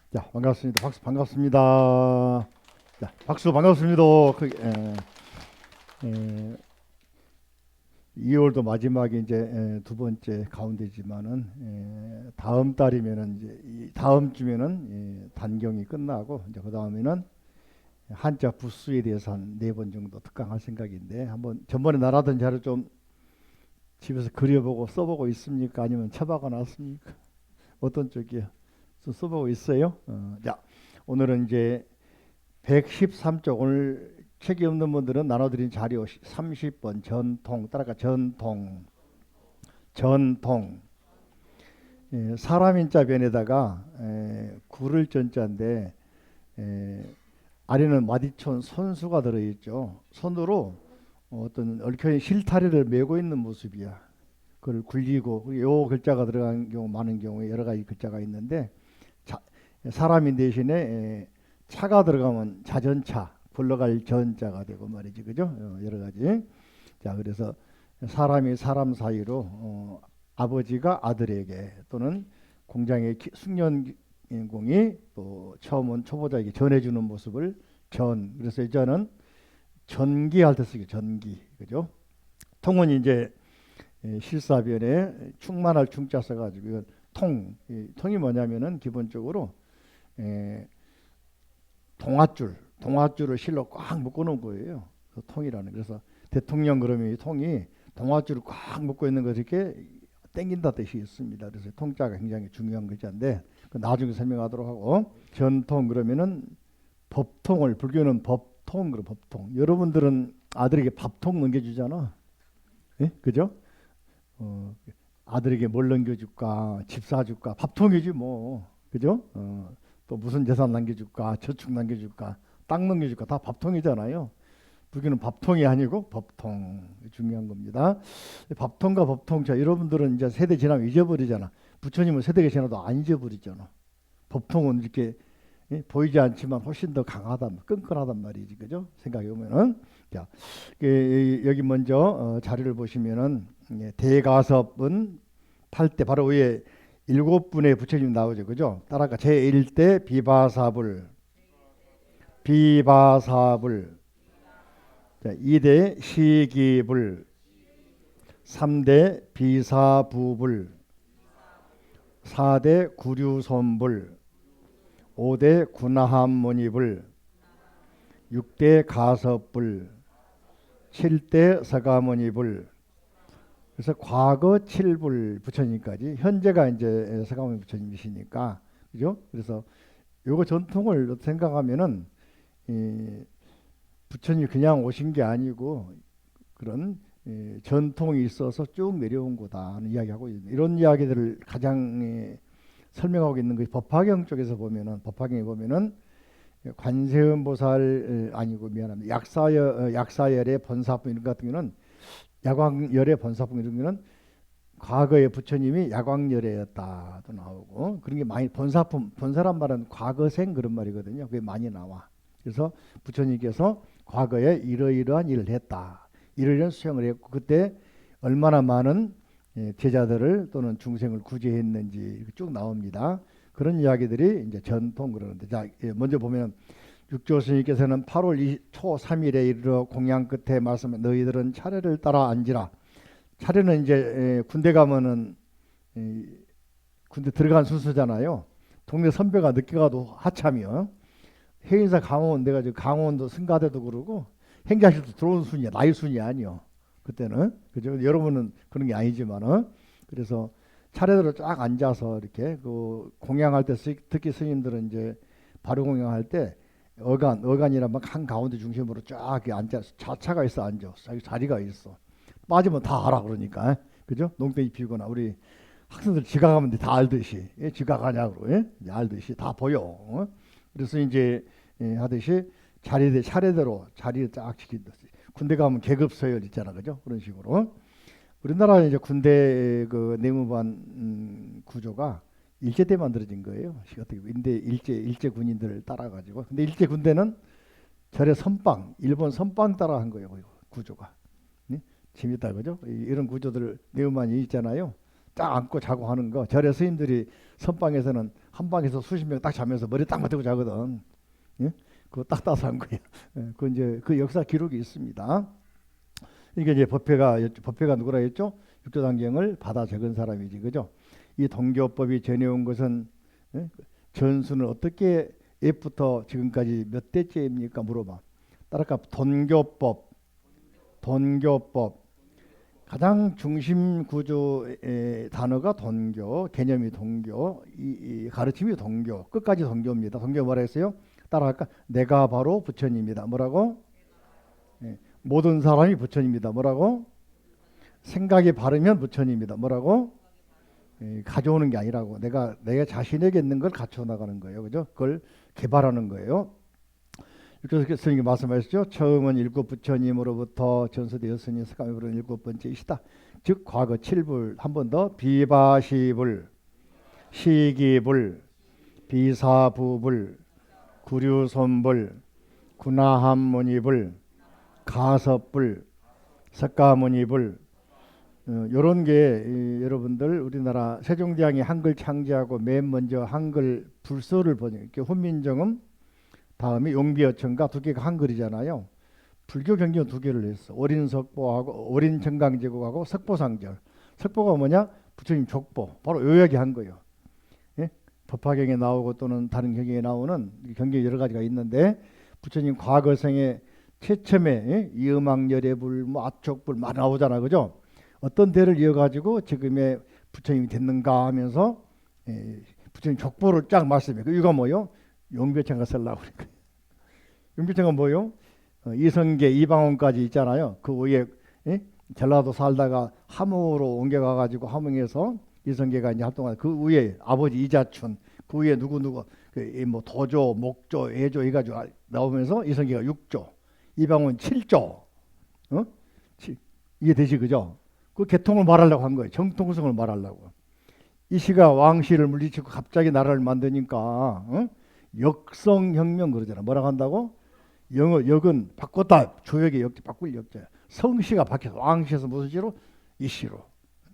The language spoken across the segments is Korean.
자, 반갑습니다. 박수 반갑습니다. 자, 박수 반갑습니다. 2월도 마지막에 이제 두 번째 가운데지만은 다음 달이면은 이제 다음 주면은 단경이 끝나고 이제 그 다음에는 한자 부수에 대해서 한 네 번 정도 특강할 생각인데 한번 전번에 나라던 자료 좀 집에서 그려보고 써보고 있습니까? 아니면 처박아 놨습니까? 어떤 쪽이요? 써보고 있어요? 자, 오늘은 이제 113쪽 오늘 책이 없는 분들은 나눠드린 자료 30번 전통 따라가 전통 사람 인자 변에다가 구를 전자인데 아래는 마디촌 손수가 들어있죠. 손으로 어떤 얽혀있는 실타래를 메고 있는 모습이야. 그걸 굴리고 요 글자가 들어간 경우 많은 경우에 여러 가지 글자가 있는데 자, 사람인 대신에 차가 들어가면 자전차 굴러갈 전자가 되고 말이지 그죠? 여러 가지. 자, 그래서 사람이 사람 사이로 아버지가 아들에게 또는 공장의 숙련공이 또 처음 온 초보자에게 전해주는 모습을 그래서 이제는 전기할 때 쓰게 전기 그죠? 통은 이제 실사변에 충만할 충자 써가지고 이건 통이 뭐냐면은 기본적으로 동아줄을 실로 꽉 묶어놓은 거예요. 그 통이라는. 그래서 대통령 그러면 이 통이 동아줄을 꽉 묶고 있는 거 이렇게 땡긴다 뜻이 있습니다. 그래서 통자가 굉장히 중요한 글자인데 그 나중에 설명하도록 하고 전통 그러면은 법통을 불교는 법통 그럼 법통. 여러분들은 아들에게 밥통 넘겨주잖아. 예? 그죠? 아들에게 뭘 넘겨줄까? 집 사줄까? 밥통이지 뭐. 그죠? 또 무슨 재산 남겨줄까? 저축 남겨줄까? 땅 넘겨줄까? 다 밥통이잖아요. 불교는 밥통이 아니고 법통. 중요한 겁니다. 밥통과 법통. 자, 여러분들은 이제 세대 지나면 잊어버리잖아. 부처님은 세대가 지나도 안 잊어버리잖아. 법통은 이렇게 보이지 않지만 훨씬 더 끈끈하단 말이지. 그죠? 생각해 보면은. 자, 여기 먼저 자료를 보시면은 대가섭은 8대 바로 위에 7분의 부처님 나오죠. 그죠? 따라가 제1대 비바사불 자, 2대 시기불 3대 비사부불 4대 구류손불 5대 군함문이불 6대 가섭불 7대 서가모니불 그래서 과거 7불 부처님까지 현재가 이제 서가모니 부처님이시니까 그죠? 그래서 요거 전통을 생각하면은 부처님이 그냥 오신 게 아니고 그런 전통이 있어서 쭉 내려온 거다 하는 이야기하고 이런 이야기들을 가장 설명하고 있는 그 법화경 쪽에서 보면은 법화경에 보면은 관세음보살 아니고 미안합니다. 약사열의 번사품 이런 같은 경우는 야광열의 번사품 이런 경우는 과거의 부처님이 야광열애였다도 나오고 그런 게 많이 번사란 말은 과거생 그런 말이거든요. 그게 많이 나와. 그래서 부처님께서 과거에 이러이러한 일을 했다. 이러이러한 수행을 했고 그때 얼마나 많은 제자들을 또는 중생을 구제했는지 쭉 나옵니다. 그런 이야기들이 이제 전통 그러는데 자 먼저 보면 육조 스님께서는 8월 초 3일에 이르러 공양 끝에 말씀해 너희들은 차례를 따라 앉으라. 차례는 이제 군대 가면은 군대 들어간 순서잖아요. 동네 선배가 늦게 가도 하참이요. 해인사 강원 내가 지금 강원도 승가대도 그러고 행자실도 들어온 순이야. 나이 순이 아니요. 그때는 그죠? 여러분은 그런 게 아니지만은 그래서 차례대로 쫙 앉아서 이렇게 그 공양할 때 특히 스님들은 이제 바로 공양할 때 어간이란 막한 가운데 중심으로 쫙 앉아 자차가 있어 앉아 자리가 있어 빠지면 다 알아 그러니까 그죠? 농땡이 피우거나 우리 학생들 지각하면 다 알듯이 지각하냐고 알듯이 다 보여. 그래서 이제 하듯이 차례대로 자리를 쫙 지킨다. 군대 가면 계급 서열 있잖아, 그죠? 그런 식으로. 우리나라 이제 군대 그 내무반 구조가 일제 때 만들어진 거예요. 어떻게 인대 일제 군인들을 따라가지고. 근데 일제 군대는 절의 선빵, 일본 선빵 따라한 거예요, 구조가. 네? 재밌다, 그죠? 이런 구조들 내무반이 있잖아요. 딱 앉고 자고 하는 거. 절의 스님들이 선방에서는 한 방에서 수십 명 딱 자면서 머리 딱 맞대고 자거든. 예? 그거 딱 따서 한 거예요. 예, 그 이제 그 역사 기록이 있습니다. 이게 이제 법회가 누구라 했죠? 육조단경을 받아 적은 사람이지, 그죠? 이 동교법이 전해온 것은 예? 전수는 어떻게 옛부터 지금까지 몇 대째입니까? 물어봐. 따라까 돈교법 가장 중심 구조의 단어가 돈교, 개념이 돈교, 이 가르침이 돈교, 끝까지 돈교입니다. 돈교 뭐라 했어요? 따라할까? 내가 바로 부처님이다. 뭐라고? 예, 모든 사람이 부처님이다. 뭐라고? 생각이 바르면 부처님이다. 뭐라고? 예, 가져오는 게 아니라고. 내가 자신에게 있는 걸 갖춰 나가는 거예요. 그죠? 그걸 개발하는 거예요. 이렇게 스님이 말씀하셨죠. 처음은 일곱 부처님으로부터 전수되었으니 석가모니 부르는 일곱 번째이시다. 즉 과거 칠불, 한 번 더 비바시불, 시기불, 비사부불, 구류손불, 구나함문이불, 가섭불, 석가모니불, 요런 게 여러분들 우리나라 세종대왕이 한글 창제하고 맨 먼저 한글 불서를 번역, 훈민정음 다음에 용비어천가 두 개가 한글이잖아요. 불교 경전 두 개를 했어. 오린석보하고 오린정강제국하고 석보상절. 석보가 뭐냐? 부처님 족보. 바로 요 이야기 한 거예요. 예? 법화경에 나오고 또는 다른 경경에 나오는 경계 여러 가지가 있는데 부처님 과거생에 최첨에 예? 이음악열애불, 뭐 아촉불 막 나오잖아, 그죠? 어떤 대를 이어가지고 지금의 부처님이 됐는가 하면서 예, 부처님 족보를 쫙 말씀해. 이거 뭐요? 용비어천가 쓰려고 그러니까. 용비어천가 뭐요? 이성계, 이방원까지 있잖아요. 그 위에 예? 전라도 살다가 함흥으로 옮겨가가지고 함흥에서 이성계가 이제 활동하는 그 위에 아버지 이자춘, 그 위에 누구 뭐 도조, 목조, 애조 해가지고 나오면서 이성계가 6조, 이방원 7조. 어? 이해되시 그죠? 그 개통을 말하려고 한 거예요. 정통성을 말하려고. 이 시가 왕실을 물리치고 갑자기 나라를 만드니까 어? 역성혁명 그러잖아. 뭐라고 한다고? 역은 바꿨다. 조역의 역자, 바꿀 역자야. 성씨가 바뀌어서 왕시에서 무슨 시로? 이시로.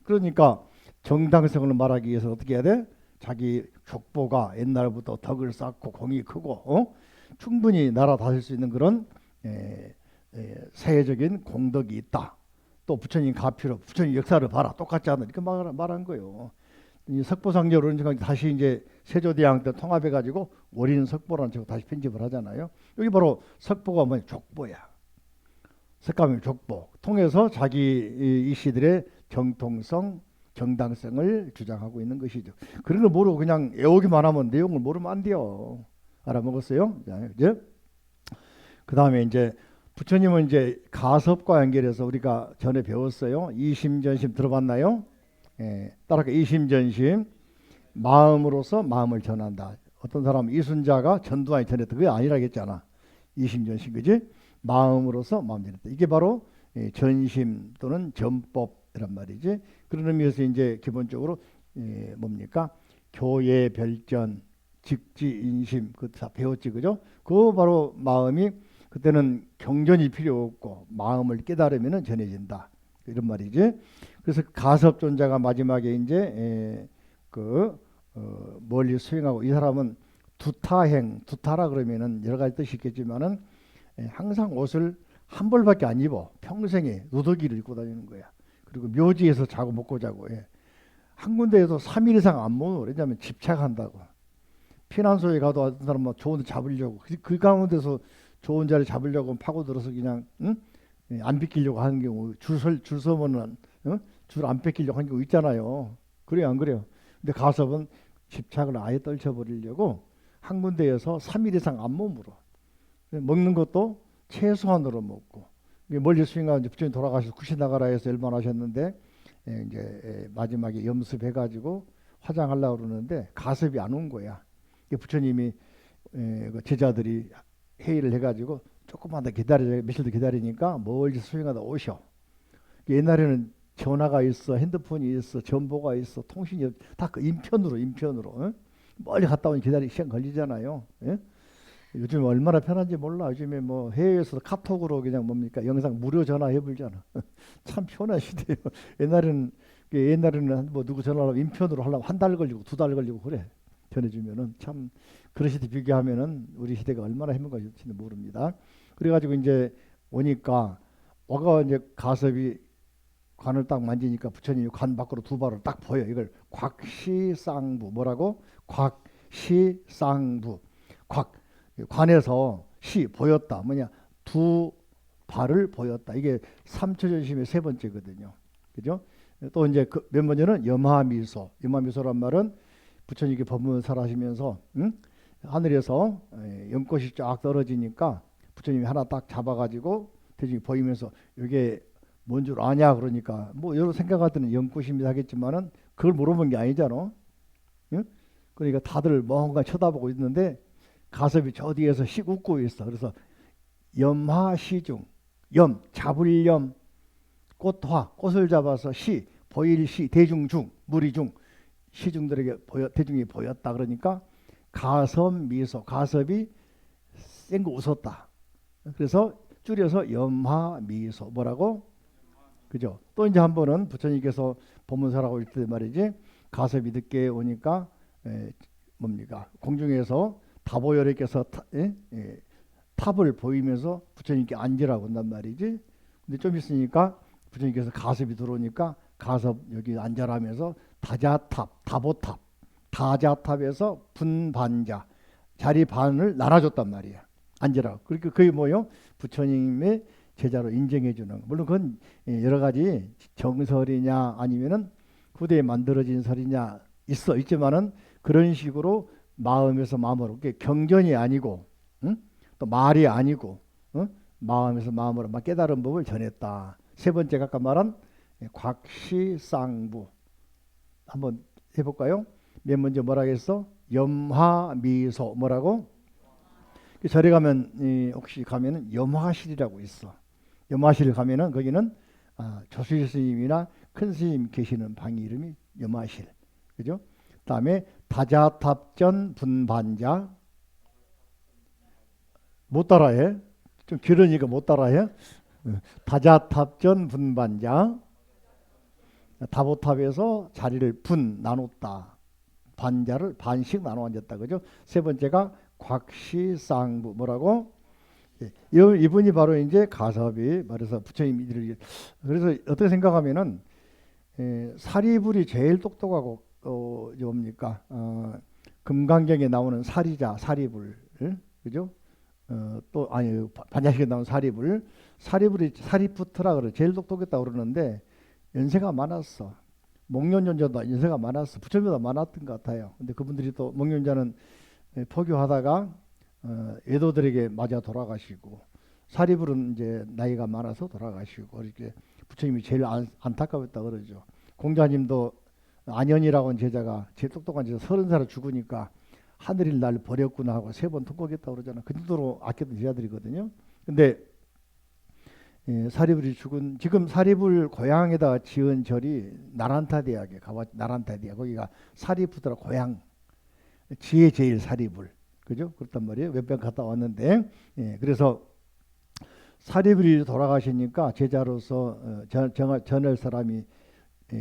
그러니까 정당성을 말하기 위해서 어떻게 해야 돼? 자기 족보가 옛날부터 덕을 쌓고 공이 크고 충분히 나라 다스릴 수 있는 그런 사회적인 공덕이 있다. 또 부처님 가피로 부처님 역사를 봐라. 똑같지 않아. 이렇게 말한 거예요. 이 석보상절 오른쪽까지 다시 이제 세조대왕 때 통합해가지고 월인 석보라는 책을 다시 편집을 하잖아요. 여기 바로 석보가 뭐냐? 족보야. 석가모니 족보 통해서 자기 이 시들의 정통성, 정당성을 주장하고 있는 것이죠. 그런 걸 모르고 그냥 외우기만 하면 내용을 모르면 안 돼요. 알아먹었어요? 이제 그 다음에 이제 부처님은 이제 가섭과 연결해서 우리가 전에 배웠어요. 이심전심 들어봤나요? 예, 따라서 이심전심 마음으로서 마음을 전한다. 어떤 사람은 이순자가 전두환이 전했다. 그게 아니라겠잖아. 이심전심 그지? 마음으로서 마음 전했다. 이게 바로 전심 또는 전법이란 말이지. 그런 의미에서 이제 기본적으로 뭡니까? 교예 별전, 직지인심 그 다 배웠지 그죠? 그거 바로 마음이 그때는 경전이 필요 없고 마음을 깨달으면 전해진다. 이런 말이지. 그래서 가섭존자가 마지막에 이제 멀리 수행하고 이 사람은 두타라 그러면은 여러 가지 뜻이 있겠지만은 항상 옷을 한 벌밖에 안 입어. 평생에 누더기를 입고 다니는 거야. 그리고 묘지에서 자고 먹고 자고 해. 한 군데에서 3일 이상 안 먹어. 왜냐하면 집착한다고. 피난소에 가도 어떤 사람은 좋은 데 잡으려고 그 가운데서 좋은 자리 잡으려고 파고들어서 그냥 응? 안 비키려고 하는 경우 줄 서면은 줄 안 뺏기려고 하는 경우 있잖아요. 그래요 안 그래요? 근데 가섭은 집착을 아예 떨쳐버리려고 한 군데에서 3일 이상 안 머물어. 먹는 것도 최소한으로 먹고 멀리 수행하고 부처님 돌아가셔서 구시 나가라 해서 일반하셨는데 이제 마지막에 염습해가지고 화장하려고 그러는데 가섭이 안 온 거야. 부처님이 그 제자들이 회의를 해가지고 조금만 더 며칠 더 기다리니까 멀리 수행하다 오셔. 옛날에는 전화가 있어, 핸드폰이 있어, 전보가 있어, 통신이 다 그 인편으로 멀리 갔다 오니 시간 걸리잖아요. 예? 요즘 얼마나 편한지 몰라. 요즘에 뭐 해외에서 카톡으로 그냥 뭡니까 영상 무료 전화해 불잖아. 참 편한 시대예요. 옛날에는 뭐 누구 전화하면 인편으로 하려면 한 달 걸리고 두 달 걸리고 그래. 전해주면은 참 그런 시대 비교하면은 우리 시대가 얼마나 행복한지는 모릅니다. 그래가지고 이제 오니까 와가 이제 가섭이 관을 딱 만지니까 부처님이 관 밖으로 두 발을 딱 보여. 이걸 곽시쌍부 뭐라고? 곽시쌍부. 곽 관에서 시 보였다. 뭐냐? 두 발을 보였다. 이게 삼처전심의 세 번째거든요. 그죠? 또 이제 그몇 번째는 염화미소. 염화미소란 말은 부처님께 법문설하시면서 하늘에서 연꽃이 쫙 떨어지니까 부처님이 하나 딱 잡아가지고 대중이 보이면서 이게 뭔 줄 아냐 그러니까 뭐 여러 생각할 때는 연꽃입니다 하겠지만은 그걸 물어본 게 아니잖아. 응? 그러니까 다들 뭔가 쳐다보고 있는데 가섭이 저 뒤에서 씩 웃고 있어. 그래서 염화시중, 염 잡을 염, 꽃화 꽃을 잡아서 시 보일 시 대중중 무리중 시중들에게 대중이 보였다. 그러니까 가섭 미소 가섭이 센 거 웃었다. 그래서 줄여서 염화미소 뭐라고? 그죠? 또 이제 한 번은 부처님께서 법문설하고 있을 때 말이지 가섭이 늦게 오니까 뭡니까? 공중에서 다보열애께서 탑을 보이면서 부처님께 앉으라고 한단 말이지. 근데 좀 있으니까 부처님께서 가섭이 들어오니까 가섭 여기 앉아라면서 다자탑, 다보탑, 다자탑에서 분반자 자리 반을 나눠줬단 말이야. 앉으라고. 그러니까 그게 뭐요? 부처님의 제자로 인정해 주는 거. 물론 그건 여러 가지 정설이냐 아니면은 후대에 만들어진 설이냐 있지만은 그런 식으로 마음에서 마음으로 그게 경전이 아니고 응? 또 말이 아니고 응? 마음에서 마음으로 막 깨달은 법을 전했다. 세 번째가 아까 말한 곽시쌍부 한번 해볼까요? 맨 먼저 뭐라 했어? 염화미소 뭐라고? 절에 가면 혹시 가면은 염화실이라고 있어. 염화실 가면은 거기는 조수실 스님이나 큰 스님 계시는 방 이름이 염화실. 그죠? 그다음에 다자탑전 분반자 못 따라해. 좀 길으니까 못 따라해. 다자탑전 분반자 다보탑에서 자리를 분 나눴다. 반자를 반씩 나눠 앉았다. 그죠? 세 번째가 곽시쌍부 뭐라고? 이분이 바로 이제 가섭이 말해서 부처님이 그래서 어떻게 생각하면은 사리불이 제일 똑똑하고 뭡니까? 금강경에 나오는 사리자 사리불 그죠? 또 아니 반야식에 나온 사리불 사리불이 사리푸트라 그래 제일 똑똑했다 그러는데 연세가 많았어. 목련연자도 연세가 많았어. 부처님보다 많았던 것 같아요. 근데 그분들이 또 목련자는 포교하다가 외도들에게 맞아 돌아가시고 사리불은 이제 나이가 많아서 돌아가시고 이렇게 부처님이 제일 안타까웠다 그러죠. 공자님도 안현이라고 하는 제자가 제일 똑똑한 제자 30살에 죽으니까 하늘이 날 버렸구나 하고 세 번 통곡했다 그러잖아. 그 정도로 아꼈던 제자들이거든요. 근데 사리불이 죽은 지금 사리불 고향에다 지은 절이 나란타 대학에 가봤 나란타 대학 거기가 사리푸드라 고향 지혜 제일 사리불 그죠? 그렇단 말이에요. 몇 번 갔다 왔는데 그래서 사리불이 돌아가시니까 제자로서 전할 사람이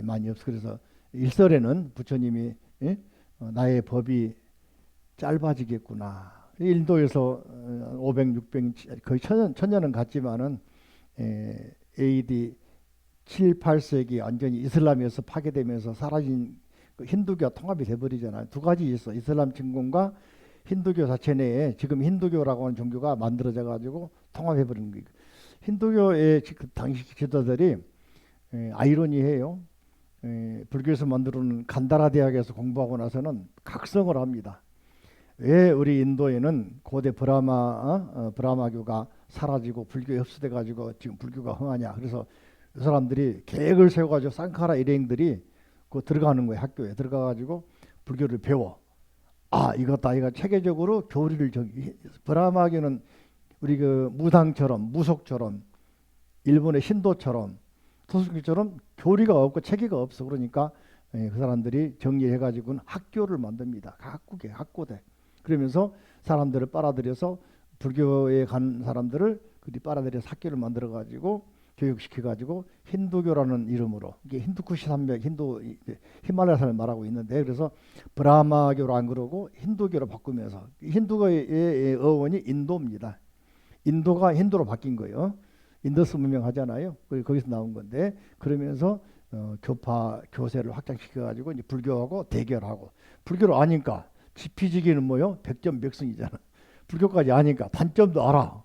많이 없어. 그래서 일설에는 부처님이 나의 법이 짧아지겠구나. 인도에서 500, 600 거의 천년은 갔지만은 AD 7, 8세기 완전히 이슬람에서 파괴되면서 사라진 그 힌두교가 통합이 돼버리잖아요. 두 가지 있어. 이슬람 진공과 힌두교 자체 내에 지금 힌두교라고 하는 종교가 만들어져 가지고 통합해버리는 거예요. 힌두교의 그 당시 지도자들이 아이러니해요. 불교에서 만들어놓은 간다라 대학에서 공부하고 나서는 각성을 합니다. 왜 우리 인도에는 고대 브라마교가 사라지고 불교에 흡수돼 가지고 지금 불교가 흥하냐. 그래서 이 사람들이 계획을 세워가지고 쌍카라 일행들이 그 들어가는 거예요. 학교에 들어가 가지고 불교를 배워. 이것다 이거 체계적으로 교리를 브라마교는 우리 그 무당처럼 무속처럼 일본의 신도처럼 토속교처럼 교리가 없고 체계가 없어. 그러니까 그 사람들이 정리해 가지고는 학교를 만듭니다. 학국에 학고대. 그러면서 사람들을 빨아들여서 불교에 간 사람들을 그리 빨아들여서 학교를 만들어 가지고 교육시켜 가지고 힌두교라는 이름으로, 이게 힌두쿠시 산맥, 히말라야 산을 말하고 있는데, 그래서 브라마교로 안 그러고 힌두교로 바꾸면서, 힌두교의 어원이 인도입니다. 인도가 힌두로 바뀐 거예요. 인더스 문명 하잖아요. 거기서 나온 건데, 그러면서 교파 교세를 확장시켜 가지고 이제 불교하고 대결하고, 불교를 아니까 지피지기는 뭐요? 백전백승이잖아. 불교까지 아니까 단점도 알아.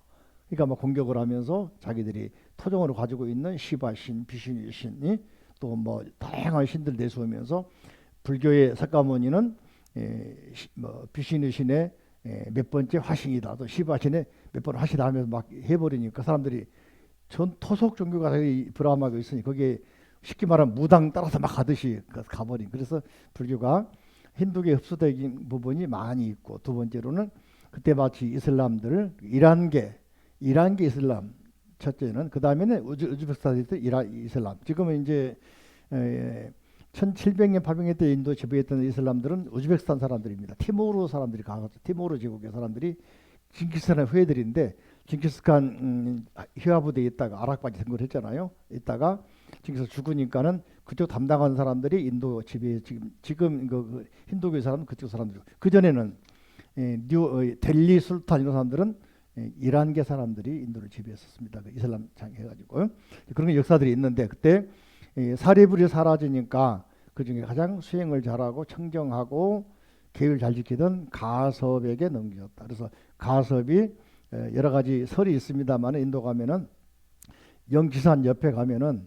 그러니까 막 공격을 하면서 자기들이 토종으로 가지고 있는 시바신, 비신의 신이 또 뭐 다양한 신들 내세우면서, 불교의 석가모니는 비신의 신의 몇 번째 화신이다, 또 시바신의 몇 번 화신이다 하면서 막 해버리니까 사람들이, 전 토속 종교가 브라마가 있으니 거기에 쉽게 말하면 무당 따라서 막 가듯이 가버린. 그래서 불교가 힌두교에 흡수된 부분이 많이 있고, 두 번째로는 그때 마치 이슬람들, 이란계 이슬람 첫째는, 그 다음에는 우즈베키스탄 이슬람. 지금은 이제 1700년 800년 때 인도 지배했던 이슬람들은 우즈베키스탄 사람들입니다. 티모르 사람들이 가서, 티모르 제국의 사람들이 징기스칸의 후예들인데, 징기스칸 휴화부대에 있다가 아락바지 등극했잖아요. 있다가 징기스 죽으니까는 그쪽 담당하는 사람들이 인도 지배, 지금 그 힌두교 사람은 그쪽 사람들이고, 그 전에는 델리 술탄 이런 사람들은 이란계 사람들이 인도를 지배했었습니다. 그 이슬람 장해가지고 그런 역사들이 있는데, 그때 사리불이 사라지니까 그 중에 가장 수행을 잘하고 청정하고 계율 잘 지키던 가섭에게 넘겼다. 그래서 가섭이 여러 가지 설이 있습니다만, 인도 가면은 영지산 옆에 가면은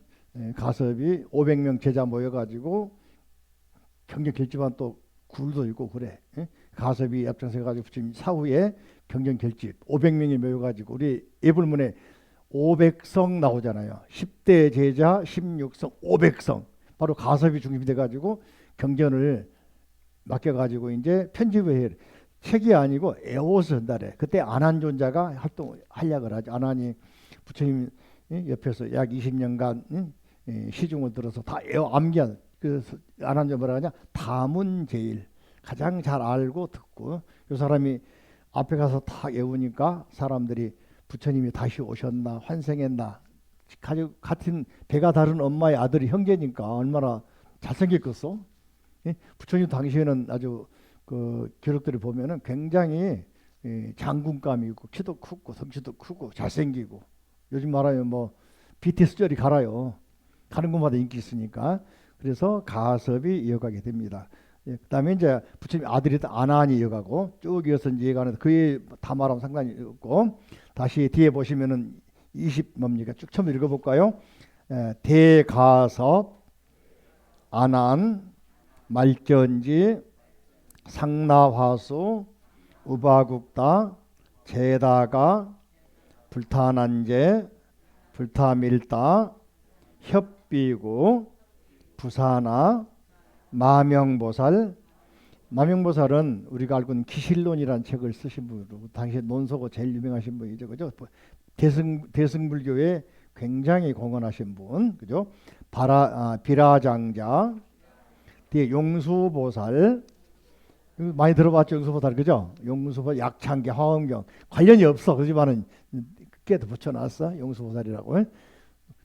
가섭이 500명 제자 모여가지고 경전 결집한 또 굴도 있고 그래. 가섭이 앞장서 가지고 지금 사후에 경전 결집 500명이 모여가지고, 우리 예불문에 500성 나오잖아요. 10대 제자 16성 500성, 바로 가섭이 중심이 돼가지고 경전을 맡겨가지고 이제 편집을 해. 책이 아니고 에오스 한다래. 그때 안한존자가 활약을 하죠. 안한이 부처님 옆에서 약 20년간 시중을 들어서 다 암기한, 그 안한존자 뭐라 하냐, 다문제일, 가장 잘 알고 듣고, 이 사람이 앞에 가서 다 외우니까 사람들이 부처님이 다시 오셨나 환생했나, 같은 배가 다른 엄마의 아들이 형제니까 얼마나 잘생겼겠어. 부처님 당시에는 아주 그 기록들을 보면은 굉장히 장군감이고, 키도 크고 덩치도 크고 잘생기고, 요즘 말하면 뭐 BTS 절이 갈아요. 가는 곳마다 인기 있으니까. 그래서 가섭이 이어가게 됩니다. 그다음에 이제 부처님 아들이 안한이 이어가고, 쭉 이어서 이제 이어가는, 그에 다 말하면 상관이 없고, 다시 뒤에 보시면은 20 뭡니까? 쭉 처음 읽어볼까요? 대가섭, 안한, 말견지, 상나화수, 우바국다, 제다가, 불타난제, 불타밀다, 협비구, 부사나, 마명보살. 마명보살은 우리가 알고 있는 기실론이라는 책을 쓰신 분으로, 당시에 논서고 제일 유명하신 분이죠, 그죠? 대승불교에 굉장히 공헌하신 분, 그죠? 비라장자, 뒤에 용수보살, 많이 들어봤죠, 용수보살, 그죠? 용수보살, 약창계, 화엄경, 관련이 없어, 그지만은 깨도 붙여놨어, 용수보살이라고.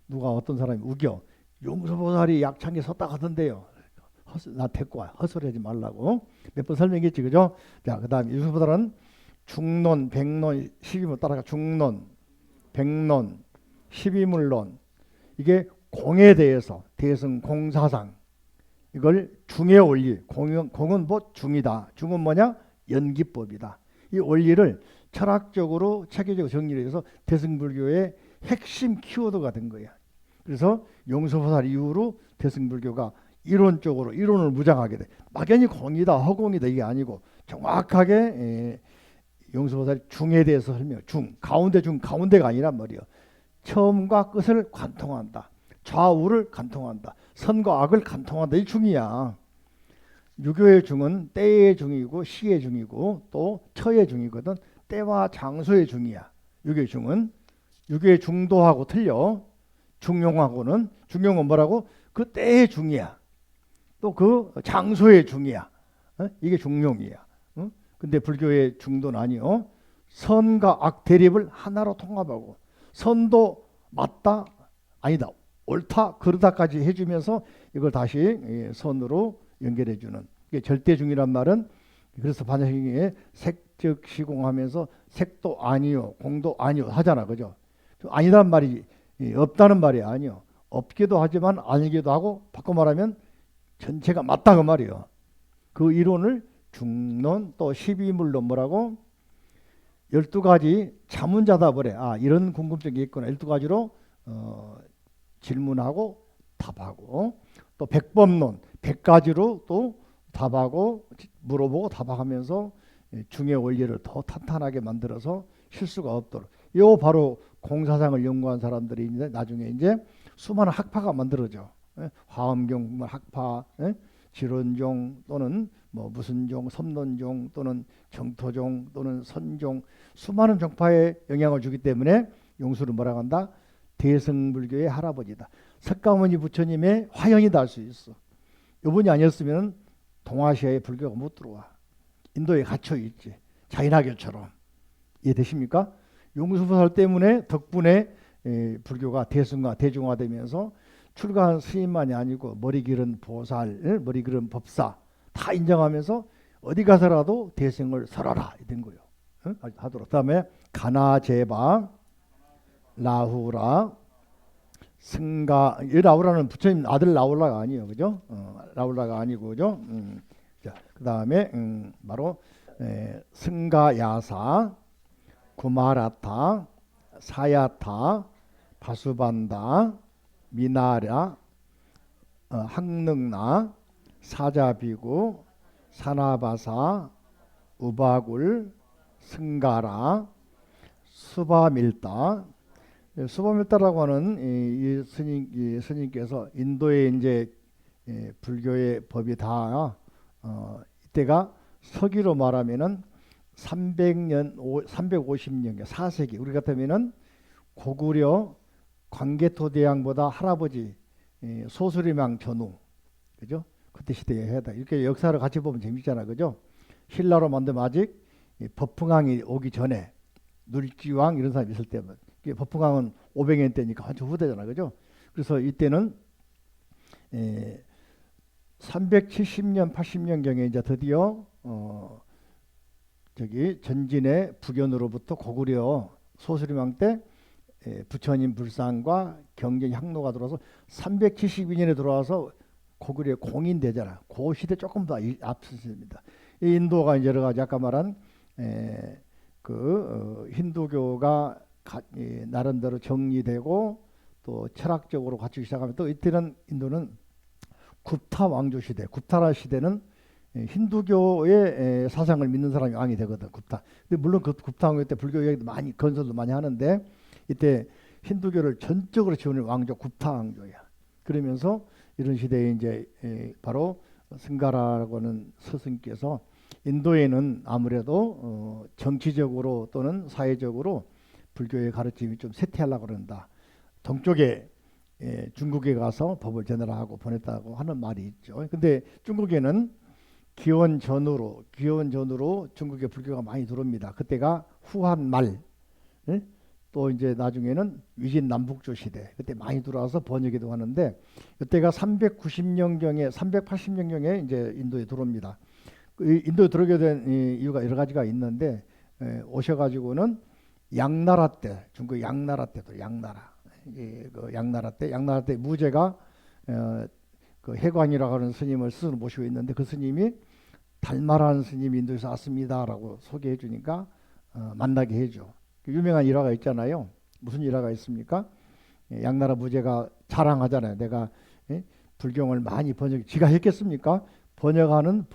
누가 어떤 사람이 우겨, 용수보살이 약창계 섰다 하던데요. 나 데리고 와, 헛소리하지 말라고 몇 번 설명했지, 그죠? 자, 그 다음 용수보살은 중론, 백론, 십이문 따라가. 중론, 백론, 십이물론, 이게 공에 대해서 대승 공사상, 이걸 중에 원리, 공은 뭐 중이다. 중은 뭐냐? 연기법이다. 이 원리를 철학적으로 체계적으로 정리를 해서 대승불교의 핵심 키워드가 된 거야. 그래서 용수보살 이후로 대승불교가 이론적으로 이론을 무장하게 돼. 막연히 공이다, 허공이다 이게 아니고 정확하게 용수보살 중에 대해서 설명. 가운데가 아니란 말이야. 처음과 끝을 관통한다. 좌우를 관통한다. 선과 악을 관통한다. 이 중이야. 유교의 중은 때의 중이고 시의 중이고 또 처의 중이거든. 때와 장소의 중이야. 유교의 중은. 유교의 중도하고 틀려. 중용은 뭐라고? 그 때의 중이야. 또 그 장소의 중이야. 이게 중용이야. 근데 불교의 중도는 아니요. 선과 악 대립을 하나로 통합하고, 선도 맞다 아니다, 옳다, 그러다까지 해주면서 이걸 다시 선으로 연결해주는, 이게 절대중이란 말은, 그래서 반야신경에 색즉 시공하면서 색도 아니요 공도 아니요 하잖아, 그죠? 아니란 말이 없다는 말이 아니요, 없기도 하지만 아니기도 하고, 바꿔 말하면 전체가 맞다 그 말이에요. 그 이론을 중론 또 12물론 뭐라고 12가지 자문자답을 해. 아, 이런 궁금증이 있구나. 12가지로 질문하고 답하고, 또 백법론 100가지로 또 답하고 물어보고 답하면서 중의 원리를 더 탄탄하게 만들어서 실수가 없도록. 요 바로 공사상을 연구한 사람들이 있는데 나중에 이제 수많은 학파가 만들어져. 화엄경 학파, 지론종 또는 뭐 무슨 종, 섬론종 또는 정토종 또는 선종, 수많은 종파에 영향을 주기 때문에 용수를 뭐라고 한다? 대승불교의 할아버지다. 석가모니 부처님의 화형이다 할 수 있어. 이분이 아니었으면 동아시아에 불교가 못 들어와. 인도에 갇혀 있지. 자인하교처럼. 이해되십니까? 용수보살 때문에 덕분에 불교가 대승화, 대중화되면서 출가한 스님만이 아니고 머리 기른 보살, 머리 기른 법사 다 인정하면서 어디 가서라도 대승을 설하라 된 거예요. 하도록. 그다음에 가나제바, 라후라, 승가. 이 라후라는 부처님 아들 라후라가 아니에요, 그죠? 라후라가 아니고, 그죠? 자, 그다음에 바로 승가야사, 구마라타, 사야타, 바수반다, 미나라, 항능나, 사자비구, 사나바사, 우바굴, 승가라, 수바밀다. 수바밀다라고 하는 이 스님께서 인도에 이제 불교의 법이 다 이때가 서기로 말하면은 300년, 350년, 4세기. 우리 같으면은 고구려 광개토대왕보다 할아버지 소수림왕 전후, 그죠? 그때 시대에 해다. 이렇게 역사를 같이 보면 재밌잖아, 그죠? 신라로 만들면 아직 법흥왕이 오기 전에 눌지왕 이런 사람이 있을 때면, 법흥왕은 500년 때니까 한참 후대잖아, 그죠? 그래서 이때는 370년, 80년 경에 이제 드디어 저기 전진의 북연으로부터 고구려 소수림왕 때 부처님 불상과 경전 향로가 들어와서 372년에 들어와서 고구려 공인되잖아. 그 시대 조금 더 앞섰습니다. 이 인도가 이제 여러 가지 아까 말한 힌두교가 나름대로 정리되고 또 철학적으로 갖추기 시작하면, 또 이때는 인도는 굽타 왕조 시대. 굽타라 시대는 힌두교의 사상을 믿는 사람이 왕이 되거든, 굽타. 근데 물론 그 굽타 왕조 때 불교 얘기도 많이 건설도 많이 하는데, 이때 힌두교를 전적으로 지원한 왕조 굽타 왕조야. 그러면서 이런 시대에 이제 바로 승가라고 하는 스승께서 인도에는 아무래도 정치적으로 또는 사회적으로 불교의 가르침이 좀 쇠퇴하려고 그런다. 동쪽에 중국에 가서 법을 전하라고 보냈다고 하는 말이 있죠. 근데 중국에는 기원 전후로 중국에 불교가 많이 들어옵니다. 그때가 후한 말, 또 이제 나중에는 위진 남북조 시대, 그때 많이 들어와서 번역기도 하는데, 그때가 390년경에 380년경에 이제 인도에 들어옵니다. 인도에 들어오게 된 이유가 여러 가지가 있는데, 오셔가지고는 양나라 때, 중국 양나라 때도 양나라 때 무제가 그 해관이라고 하는 스님을 스스로 모시고 있는데, 그 스님이 달마라는 스님이 인도에서 왔습니다라고 소개해 주니까 만나게 해줘. 유명한 일화가 있잖아요. 무슨 일화가 있습니까? 양나라 무제가 자랑하잖아요. 내가 불경을 많이 지가 했겠습니까? 번역하는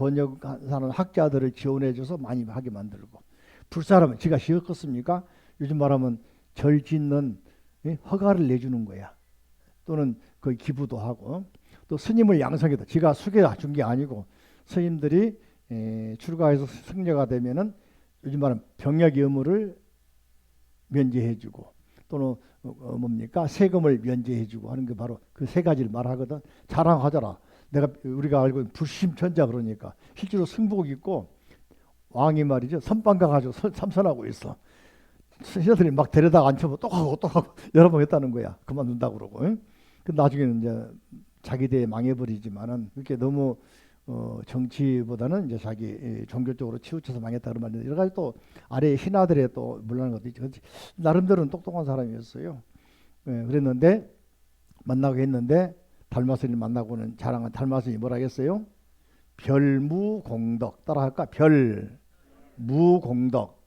학자들을 지원해줘서 많이 하게 만들고, 불사람은 지가 지었겠습니까? 요즘 말하면 절 짓는 허가를 내주는 거야. 또는 그 기부도 하고, 또 스님을 양성해도 지가 숙여 준 게 아니고, 스님들이 출가해서 승려가 되면은 요즘 말하면 병역 의무를 면제해주고, 또는 뭡니까, 세금을 면제해주고 하는 게 바로 그 세 가지를 말하거든. 자랑하더라. 우리가 알고 있는 불심천자, 그러니까 실제로 승복 있고 왕이 말이죠, 선빵 가가지고 참선하고 있어. 신하들이 막 데려다가 앉혀보고 또 하고 여러 번 했다는 거야. 그만둔다고 그러고. 응? 그 나중에는 이제 자기 대에 망해버리지만은 그렇게 너무 정치보다는 이제 자기 종교 쪽으로 치우쳐서 망했다 그런 말인데 여러 가지 또 아래 신하들의 또 물러난 것도 있죠. 나름대로는 똑똑한 사람이었어요. 예, 그랬는데 만나고 했는데 달마스님 만나고는 자랑한 달마스님이 뭐라 했어요? 별무공덕 따라할까? 별무공덕.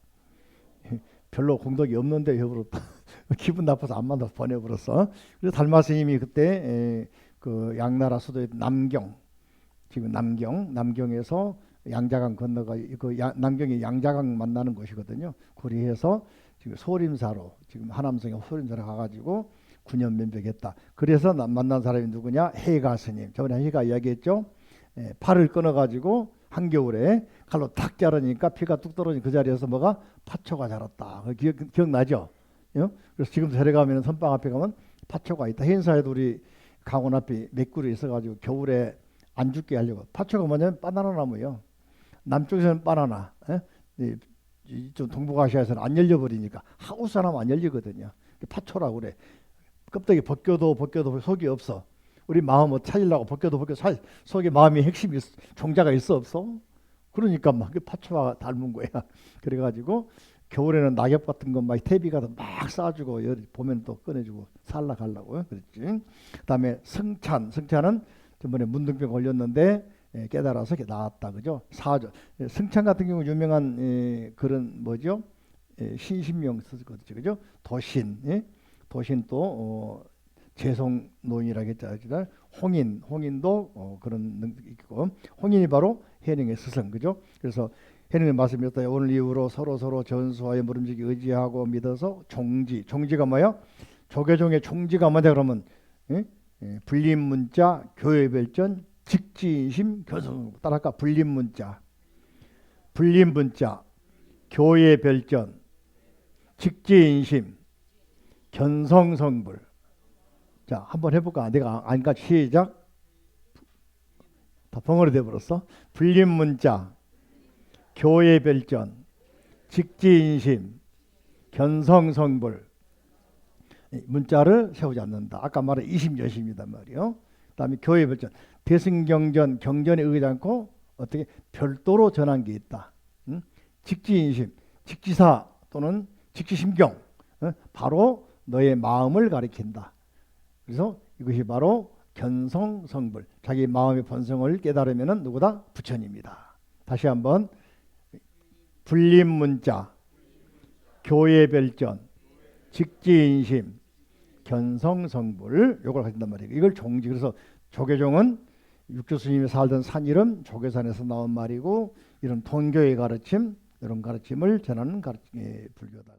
별로 공덕이 없는데 여부럽다. 기분 나빠서 안 만나서 보내버렸어. 그래서 달마스님이 그때 그 양나라 수도의 남경, 지금 남경에서 양자강 건너가 그 남경이 양자강 만나는 곳이거든요. 거리에서 지금 소림사로 지금 하남성에 소림사로 가가지고 9년 면백했다. 그래서 만난 사람이 누구냐? 해가 스님. 저번에 해가 이야기했죠. 팔을 끊어가지고 한겨울에 칼로 탁 자르니까 피가 뚝 떨어진 그 자리에서 뭐가 파초가 자랐다. 기억나죠? 그래서 지금 절에 가면 선방 앞에 가면 파초가 있다. 행사에도 우리 강원 앞에 맥굴이 있어가지고 겨울에 안 죽게 하려고. 파초가 뭐냐면 바나나 나무예요. 남쪽에서는 바나나, 이쪽 동북아시아에서는 안 열려버리니까 하우스 하면 안 열리거든요. 파초라고 그래. 껍데기 벗겨도 속이 없어. 우리 마음 뭐 찾으려고 벗겨도 속에 마음이 핵심이 종자가 있어 없어? 그러니까 막 파초와 닮은 거야. 그래가지고 겨울에는 낙엽 같은 거 막 태비가 막 쏴주고 봄에는 또 꺼내주고 살라 가려고 그랬지. 그다음에 승찬은 저번에 문둥병 걸렸는데 깨달아서 나았다, 그죠? 사조 승찬 같은 경우 유명한 그런 뭐죠? 신신명 쓰거든요, 그죠? 도신 또 재송노인이라고 했잖아요. 홍인도 그런 능력이 있고 홍인이 바로 해능의 스승, 그죠? 그래서 해능의 말씀이었다. 오늘 이후로 서로 전수하여 물음지기 의지하고 믿어서 종지가 뭐야? 조계종의 종지가 뭐냐 그러면 불림문자 교회별전 직지인심 교성 따라할까? 불림문자 교회별전 직지인심 견성성불. 자, 한번 해볼까? 내가 안까 시작. 다 벙어리 돼버렸어. 불림문자 교회별전 직지인심 견성성불. 문자를 세우지 않는다. 아까 말한 이심여심이단 말이요. 그다음에 교회별전 경전에 의하지 않고 어떻게 별도로 전한 게 있다. 직지인심 직지사 또는 직지심경, 바로 너의 마음을 가리킨다. 그래서 이것이 바로 견성성불, 자기 마음의 본성을 깨달으면 누구다? 부처님이다. 다시 한번 불림문자 교회별전 직지인심 견성성불, 요걸 가진단 말이에요. 이걸 종지. 그래서 조계종은 육조스님이 살던 산 이름 조계산에서 나온 말이고 이런 통교의 가르침, 이런 가르침을 전하는 불교다.